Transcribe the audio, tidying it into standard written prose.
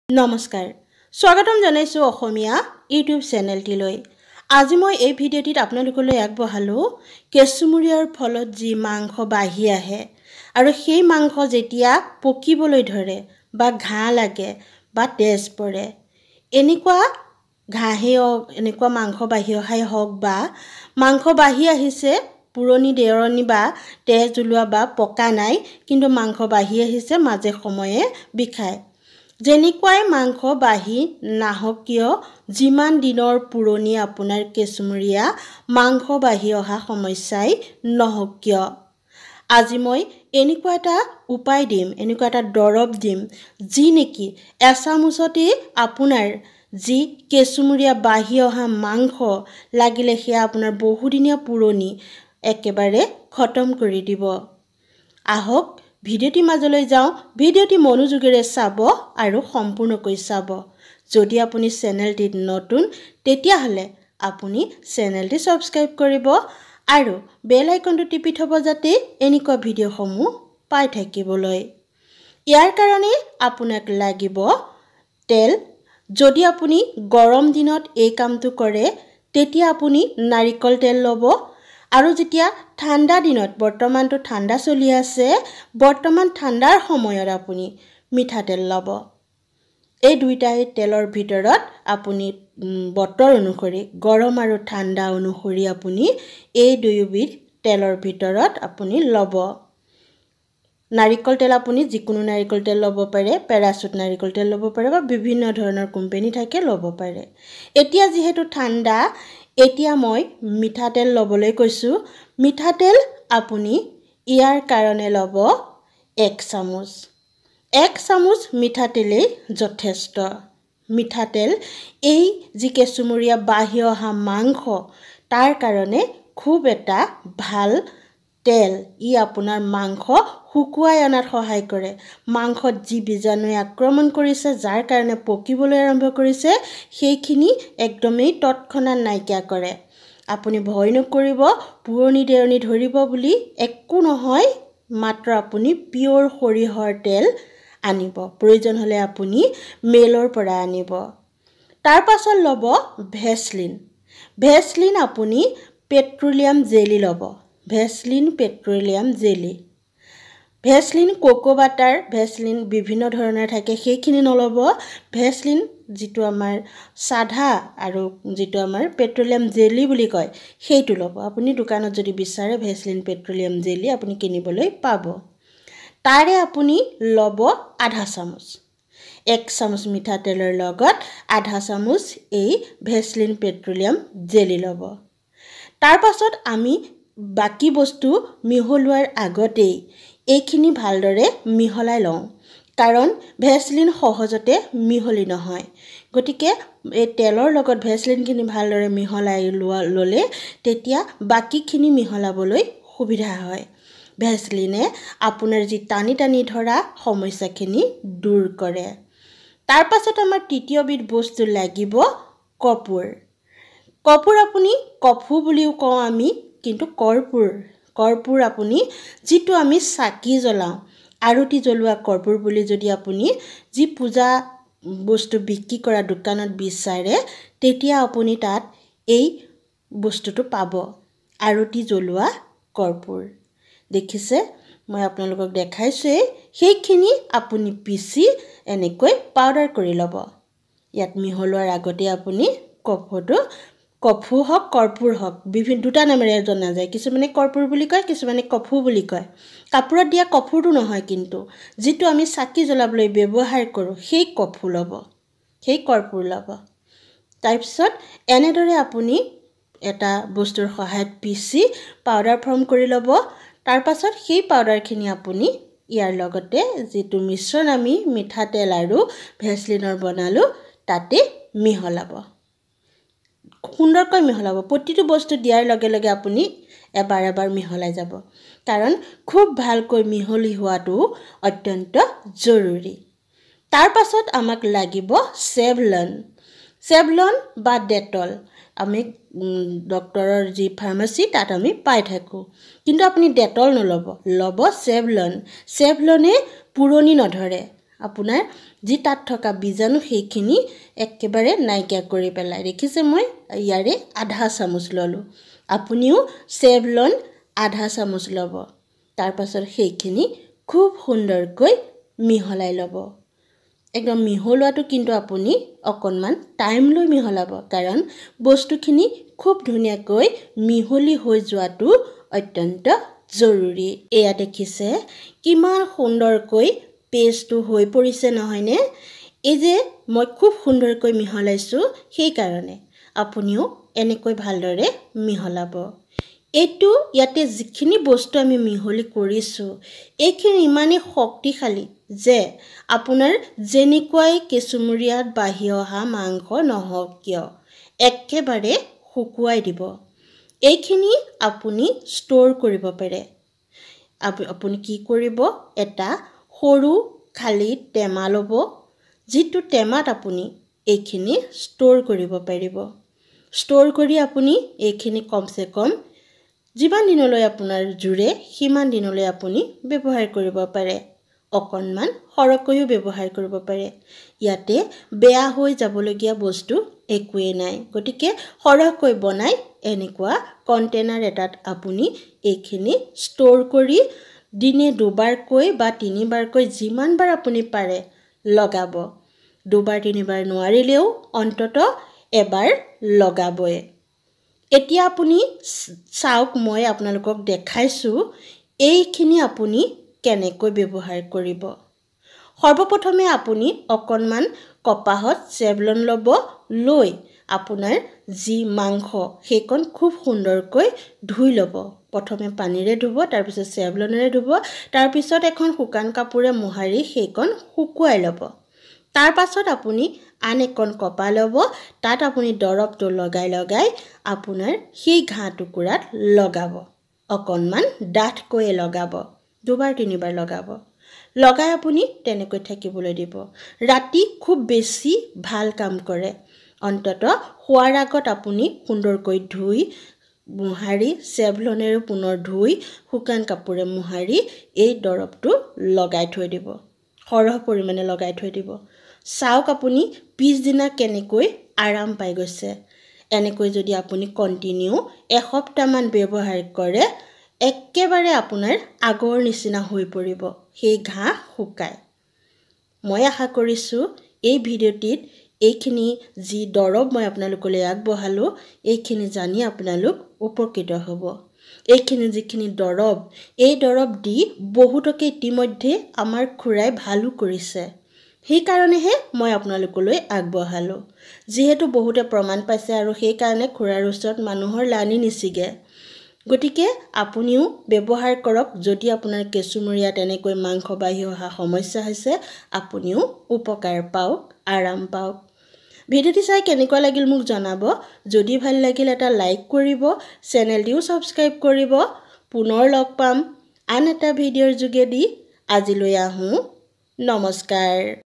নমস্কাৰ স্বাগতম জনাইছো অসমীয়া ইউটিউব চেনেলটিলৈ আজি মই এই ভিডিঅ'টিত আপোনালোকলৈ আগবঢ়ালো কেঁচুমুৰিয়াৰ ফলত যি মাংস বাঢ়ি আহে আৰু সেই মাংস যেতিয়া পকিবলৈ ধৰে বা ঘাঁ লাগে বা তেজ পৰে এনেকুৱা ঘাঁহেও এনেকুৱা মাংস বাঢ়ি অহাই হওক বা মাংস বাঢ়ি আহিছে পুৰণি দেৰনি বা তেজ ওলোৱা বা পকা নাই কিন্তু মাংস বাঢ়ি আহিছে মাজে সময়ে বিষায় যেনেকুৱাই মাংস বাঢ়ি নাহক কিয় যিমান দিনৰ পুৰণি আপোনাৰ কেঁচুমুৰিয়া মাংস বাঢ়ি অহা সমস্যাই নহওক কিয় আজি মই এনেকুৱা এটা উপায় দিম এনেকুৱা এটা দৰৱ দিম যি নেকি এচামুচতে আপোনাৰ যি কেঁচুমুৰিয়া বাঢ়ি অহা মাংস লাগিলে সেয়া আপোনাৰ বহুদিনীয়া পুৰণি একেবাৰে খতম কৰি দিব আহক ভিডিঅ'টি মাজলৈ যাওঁ ভিডিঅ'টি মনোযোগেৰে চাব আৰু সম্পূৰ্ণকৈ চাব যদি আপুনি চেনেলটিত নতুন তেতিয়াহলে আপুনি চেনেলটি সাবস্ক্ৰাইব কৰিব আৰু বেল আইকনটো টিপি থব যাতে এনেকুৱা ভিডিঅ'সমূহ পাই থাকিবলৈ ইয়াৰ কাৰণে আপোনাক লাগিব তেল যদি আপুনি গৰম দিনত এই কামটো কৰে তেতিয়া আপুনি নাৰিকল তেল ল'ব আৰু যেতিয়া ঠাণ্ডা দিনত বৰ্তমানটো ঠাণ্ডা চলি আছে বৰ্তমান ঠাণ্ডাৰ সময়ত আপুনি মিঠাতেল ল'ব এই দুইটাই তেলৰ ভিতৰত আপুনি বতৰ অনুসৰি গৰম আৰু ঠাণ্ডা অনুসৰি আপুনি এই দুয়োবিধ তেলৰ ভিতৰত আপুনি ল'ব নাৰিকল তেল আপুনি যিকোনো নাৰিকল তেল ল'ব পাৰে পেৰাচুট নাৰিকল তেল ল'ব পাৰে বা বিভিন্ন ধৰণৰ কোম্পানী থাকে ল'ব পাৰে এতিয়া যেহেতু ঠাণ্ডা এতিয়া মই মিঠাতেল ল'বলৈ কৈছো মিঠাতেল আপুনি ইয়াৰ কাৰণে ল'ব 1 চামুচ 1 চামুচ মিঠাতেলে যথেষ্ট মিঠাতেল এই যি কেঁচুমুৰিয়া বাঢ়ি অহা মাংস তাৰ কাৰণে খুব এটা ভাল তেল ই আপোনাৰ মাংস শুকুৱাই অনাত সহায় কৰে মাংসত যি বীজাণুৱে আক্ৰমণ কৰিছে যাৰ কাৰণে পকিবলৈ আৰম্ভ কৰিছে সেইখিনি একদমেই তৎক্ষণাত নাইকিয়া কৰে আপুনি ভয় নকৰিব পুৰণি দেৰনি ধৰিব বুলি একো নহয় মাত্ৰ আপুনি পিওৰ সৰিহৰ তেল আনিব প্ৰয়োজন হলে আপুনি মেলৰ পৰা আনিব তাৰ পাছত ল'ব ভেসলিন আপুনি পেট্ৰোলিয়াম জেলি ল'ব Vaseline petroleum jelly Vaseline Koko butter Vaseline বিভিন্ন ধৰণৰ থাকে সেইখিনি নল'ব ভেসলিন যিটো আমাৰ সাধা আৰু যিটো আমাৰ পেট্ৰোলিয়াম জেলি বুলি কয় সেইটো ল'ব আপুনি দোকানত যদি বিচাৰে ভেসলিন পেট্ৰোলিয়াম জেলি আপুনি কিনিবলৈ পাব তাৰে আপুনি ল'ব আধা চামুচ 1 চামুচ মিঠাতেলৰ লগত আধা চামুচ এই ভেসলিন পেট্ৰোলিয়াম জেলি ল'ব তাৰ পাছত আমি বাকি বস্তু মিহলোৱাৰ আগতেই এইখিনি ভালদৰে মিহলাই লওঁ কাৰণ ভেসলিন সহজতে মিহলি নহয় গতিকে এই তেলৰ লগত ভেসলিনখিনি ভালদৰে মিহলাই ল'লে তেতিয়া বাকিখিনি মিহলাবলৈ সুবিধা হয় ভেসলিনে আপোনাৰ যি টানি ধৰা সমস্যাখিনি দূৰ কৰে তাৰ পাছত আমাৰ তৃতীয়বিধ বস্তু লাগিব কৰ্পূৰ আপুনি কফু বুলিও কওঁ আমি কিন্তু কৰ্পূৰ আপুনি যিটো আমি চাকি জ্বলাওঁ আৰতি জ্বলোৱা কৰ্পূৰ বুলি যদি আপুনি যি পূজা বস্তু বিক্ৰী কৰা দোকানত বিচাৰে তেতিয়া আপুনি তাত এই বস্তুটো পাব আৰতি জ্বলোৱা কৰ্পূৰ দেখিছে মই আপোনালোকক দেখাইছোৱে সেইখিনি আপুনি পিছি এনেকৈ পাউডাৰ কৰি ল'ব ইয়াত মিহলোৱাৰ আগতে আপুনি কফু হওক কৰ্পূৰ হওক বিভিন্ন দুটা নামেৰে জনা যায় কিছুমানে কৰ্পূৰ বুলি কয় কিছুমানে কফু বুলি কয় কাপোৰত দিয়া কফুৰটো নহয় কিন্তু যিটো আমি চাকি জ্বলাবলৈ ব্যৱহাৰ কৰোঁ সেই কফু ল'ব সেই কৰ্পূৰ ল'ব তাৰপিছত এনেদৰে আপুনি এটা বস্তুৰ সহায়ত পিছি পাউডাৰ ফৰ্ম কৰি ল'ব তাৰ পাছত সেই পাউডাৰখিনি আপুনি ইয়াৰ লগতে যিটো মিশ্ৰণ আমি মিঠাতেল আৰু ভেসলিনৰ বনালো তাতে মিহলাব সুন্দৰকৈ মিহলাব প্ৰতিটো বস্তু দিয়াৰ লগে লগে আপুনি এবাৰ মিহলাই যাব কাৰণ খুব ভালকৈ মিহলি হোৱাটো অত্যন্ত জৰুৰী তাৰ পাছত আমাক লাগিব সেভলন বা ডেটল আমি ডক্টৰৰ যি ফাৰ্মাসী তাত আমি পাই থাকো কিন্তু আপুনি ডেটল নল'ব ল'ব সেভলনে পুৰণি নধৰে আপোনাৰ যি তাত থকা বীজাণু সেইখিনি একেবাৰে নাইকিয়া কৰি পেলাই। দেখিছে মই ইয়াৰে আধা চামুচ ল'লোঁ। আপুনিও চেভলন আধা চামুচ ল'ব। তাৰ পাছত সেইখিনি খুব সুন্দৰকৈ মিহলাই ল'ব। একদম মিহলোৱাটো কিন্তু আপুনি অকণমান টাইম লৈ মিহলাব, কাৰণ বস্তুখিনি খুব ধুনীয়াকৈ মিহলি হৈ যোৱাটো অত্যন্ত জৰুৰী। এয়া দেখিছে কিমান সুন্দৰকৈ পেষ্টটো হৈ পৰিছে নহয়নে? এই যে মই খুব সুন্দৰকৈ মিহলাইছোঁ সেইকাৰণে আপুনিও এনেকৈ ভালদৰে মিহলাব। এইটো ইয়াতে যিখিনি বস্তু আমি মিহলি কৰিছোঁ এইখিনি ইমানেই শক্তিশালী যে আপোনাৰ যেনেকুৱাই কেঁচুমুৰীয়াত বাঢ়ি অহা মাংস নহওক কিয় একেবাৰে শুকুৱাই দিব। এইখিনি আপুনি ষ্ট'ৰ কৰিব পাৰে। আপুনি কি কৰিব, এটা সৰু খালী টেমা ল'ব, যিটো টেমাত আপুনি এইখিনি ষ্ট'ৰ কৰিব পাৰিব। ষ্ট'ৰ কৰি আপুনি এইখিনি কমচে কম যিমান দিনলৈ আপোনাৰ জুৰে সিমান দিনলৈ আপুনি ব্যৱহাৰ কৰিব পাৰে। অকণমান সৰহকৈও ব্যৱহাৰ কৰিব পাৰে। ইয়াতে বেয়া হৈ যাবলগীয়া বস্তু একোৱেই নাই। গতিকে সৰহকৈ বনাই এনেকুৱা কণ্টেইনাৰ এটাত আপুনি এইখিনি ষ্ট'ৰ কৰি দিনে 2বাৰকৈ বা 3বাৰকৈ যিমানবাৰ আপুনি পাৰে লগাব। 2বাৰ 3বাৰ নোৱাৰিলেও অন্ততঃ এবাৰ লগাবই। এতিয়া আপুনি চাওক, মই আপোনালোকক দেখাইছোঁ এইখিনি আপুনি কেনেকৈ ব্যৱহাৰ কৰিব। সৰ্বপ্ৰথমে আপুনি অকণমান কপাহত চেভলন ল'ব, লৈ আপোনাৰ যি মাংস সেইকণ খুব সুন্দৰকৈ ধুই ল'ব। প্ৰথমে পানীৰে ধুব, তাৰপিছত চেভলনেৰে ধুব, তাৰপিছত এখন শুকান কাপোৰে মোহাৰি সেইকণ শুকুৱাই ল'ব। তাৰ পাছত আপুনি আন এখন কপা ল'ব, তাত আপুনি দৰৱটো লগাই লগাই আপোনাৰ সেই ঘাঁ টুকুৰাত লগাব। অকণমান ডাঠকৈ লগাব, 2বাৰ 3বাৰ লগাব। লগাই আপুনি তেনেকৈ থাকিবলৈ দিব। ৰাতি খুব বেছি ভাল কাম কৰে। অন্ততঃ শোৱাৰ আগত আপুনি সুন্দৰকৈ ধুই মোহাৰি চেভলনেৰে পুনৰ ধুই শুকান কাপোৰে মোহাৰি এই দৰৱটো লগাই থৈ দিব। সৰহ পৰিমাণে লগাই থৈ দিব। চাওক আপুনি পিছদিনা কেনেকৈ আৰাম পাই গৈছে। এনেকৈ যদি আপুনি কণ্টিনিউ এসপ্তাহমান ব্যৱহাৰ কৰে একেবাৰে আপোনাৰ আগৰ নিচিনা হৈ পৰিব, সেই ঘাঁ শুকায়। মই আশা কৰিছোঁ এই ভিডিঅ'টিত এইখিনি যি দৰৱ মই আপোনালোকলৈ আগবঢ়ালোঁ এইখিনি জানি আপোনালোক উপকৃত হ'ব। এইখিনি যিখিনি দৰৱ, এই দৰৱ দি বহুতকে ইতিমধ্যে আমাৰ খুৰাই ভালো কৰিছে। সেইকাৰণেহে মই আপোনালোকলৈ আগবঢ়ালোঁ। যিহেতু বহুতে প্ৰমাণ পাইছে আৰু সেইকাৰণে খুৰাৰ ওচৰত মানুহৰ লানি নিছিগে। গতিকে আপুনিও ব্যৱহাৰ কৰক। যদি আপোনাৰ কেঁচুমুৰীয়াত এনেকৈ মাংস বাঢ়ি অহা সমস্যা হৈছে আপুনিও উপকাৰ পাওক, আৰাম পাওক। ভিডিঅ'টি চাই কেনেকুৱা লাগিল মোক জনাব। যদি ভাল লাগিল এটা লাইক কৰিব, চেনেলটিও ছাবস্ক্ৰাইব কৰিব। পুনৰ লগ পাম আন এটা ভিডিঅ'ৰ যোগেদি। আজিলৈ আহোঁ, নমস্কাৰ।